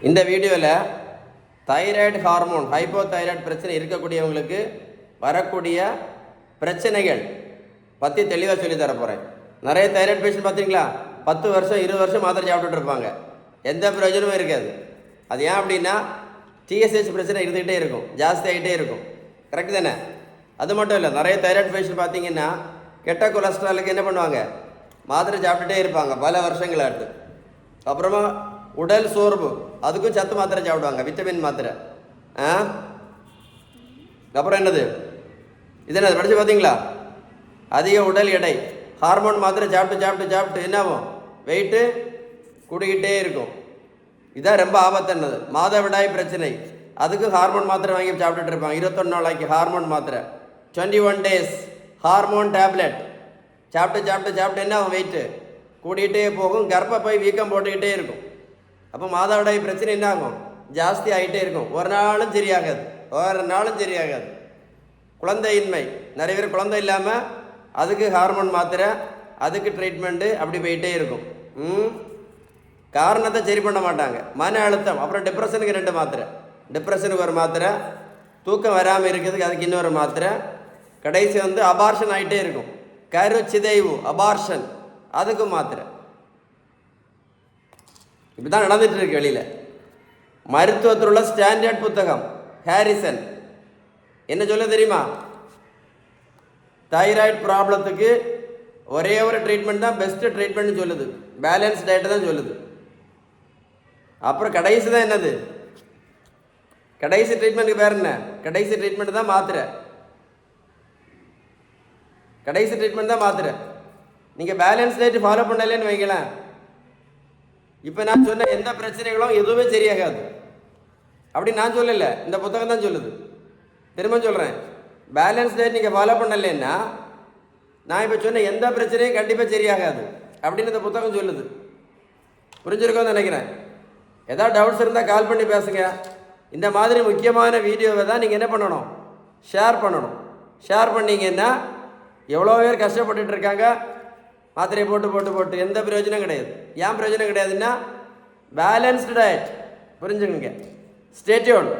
இந்த வீடியோவில் thyroid hormone hypothyroid பிரச்சனை இருக்கக்கூடியவங்களுக்கு வரக்கூடிய பிரச்சனைகள் பற்றி தெளிவாக சொல்லி தர போகிறேன். நிறைய தைராய்டு பேஷண்ட் பார்த்தீங்களா 10 வருஷம் 20 வருஷம் மாத்திரை சாப்பிட்டுட்டு இருப்பாங்க, எந்த பிரயோஜனமும் இருக்காது. அது ஏன் அப்படின்னா டிஎஸ்ஹெச் பிரச்சனை இருந்துகிட்டே இருக்கும், ஜாஸ்தி ஆகிட்டே இருக்கும். கரெக்டு தானே? அது மட்டும் இல்லை, நிறைய தைராய்டு பேஷண்ட் பார்த்தீங்கன்னா கெட்ட கொலஸ்ட்ராலுக்கு என்ன பண்ணுவாங்க, மாத்திரை சாப்பிட்டுட்டே இருப்பாங்க பல வருஷங்கள் அடுத்து. அப்புறமா உடல் சோர்வு, அதுக்கும் சத்து மாத்திரை சாப்பிடுவாங்க, விட்டமின் மாத்திரை. அப்புறம் என்னது, இது என்னது படித்து பார்த்தீங்களா? அதிக உடல் எடை, ஹார்மோன் மாத்திரை சாப்பிட்டு சாப்பிட்டு சாப்பிட்டு என்ன ஆகும், வெயிட்டு கூடிக்கிட்டே இருக்கும். இதான் ரொம்ப ஆபத்தானது. மாதவிடாய் பிரச்சனை, அதுக்கு ஹார்மோன் மாத்திரை வாங்கி சாப்பிட்டுட்டு இருப்பாங்க. 21 நாளைக்கு ஹார்மோன் மாத்திரை, 21 days ஹார்மோன் டேப்லெட் சாப்பிட்டு சாப்பிட்டு சாப்பிட்டு என்ன ஆகும், வெயிட்டு கூடிக்கிட்டே போகும். கர்ப்பப்பை வீக்கம் போட்டுக்கிட்டே இருக்கும். அப்போ மாதவிடாய் பிரச்சனை என்ன ஆகும், ஜாஸ்தி ஆகிட்டே இருக்கும். ஒரு நாளும் சரியாகாது. குழந்தையின்மை, நிறைய பேர் குழந்தை இல்லாமல் அதுக்கு ஹார்மோன் மாத்திரை, அதுக்கு ட்ரீட்மெண்ட்டு, அப்படி போயிட்டே இருக்கும். காரணத்தை சரி பண்ண மாட்டாங்க. மன அழுத்தம், அப்புறம் டிப்ரெஷனுக்கு 2 மாத்திரை, டிப்ரெஷனுக்கு ஒரு மாத்திரை, தூக்கம் வராமல் இருக்கிறதுக்கு அதுக்கு இன்னொரு மாத்திரை, கடைசி அபார்ஷன் ஆகிட்டே இருக்கும். கரு சிதைவு அபார்ஷன், அதுக்கு மாத்திரை. இப்படி தான் நடந்துட்டு இருக்கு வெளியில். மருத்துவத்தில் உள்ள ஸ்டாண்டர்ட் புத்தகம் ஹாரிசன் என்ன சொல்ல தெரியுமா? தைராய்டு ப்ராப்ளத்துக்கு ஒரே ஒரு ட்ரீட்மெண்ட் தான் பெஸ்ட் ட்ரீட்மெண்ட்னு சொல்லுது, பேலன்ஸ் டயட் தான் சொல்லுது. அப்புறம் கடைசி தான் என்னது, கடைசி ட்ரீட்மெண்ட்டுக்கு பேர் என்ன, கடைசி ட்ரீட்மெண்ட் தான் மாத்திரை. கடைசி ட்ரீட்மெண்ட் தான் மாத்திரை. நீங்கள் பேலன்ஸ் டயட் ஃபாலோ பண்ணலன்னு வைங்களேன், இப்போ நான் சொன்ன எந்த பிரச்சனைகளும் எதுவுமே சரியாகாது. அப்படி நான் சொல்லலை, இந்த புத்தகம் தான் சொல்லுது. திரும்ப சொல்கிறேன், பேலன்ஸ் டயட் நீங்கள் ஃபாலோ பண்ணலைன்னா நான் இப்போ சொன்ன எந்த பிரச்சனையும் கண்டிப்பாக சரியாகாது அப்படின்னு இந்த புத்தகம் சொல்லுது. புரிஞ்சிருக்கோன்னு நினைக்கிறேன். ஏதாவது டவுட்ஸ் இருந்தால் கால் பண்ணி பேசுங்க. இந்த மாதிரி முக்கியமான வீடியோவை தான் நீங்கள் என்ன பண்ணணும், ஷேர் பண்ணணும். ஷேர் பண்ணிங்கன்னா எவ்வளோ பேர் கஷ்டப்பட்டுட்டு இருக்காங்க, மாத்திரையை போட்டு போட்டு போட்டு எந்த பிரயோஜனம் கிடையாது. ஏன் பிரயோஜனம் கிடையாதுன்னா பேலன்ஸ்டு டயட். புரிஞ்சுக்கங்க. Stay tuned.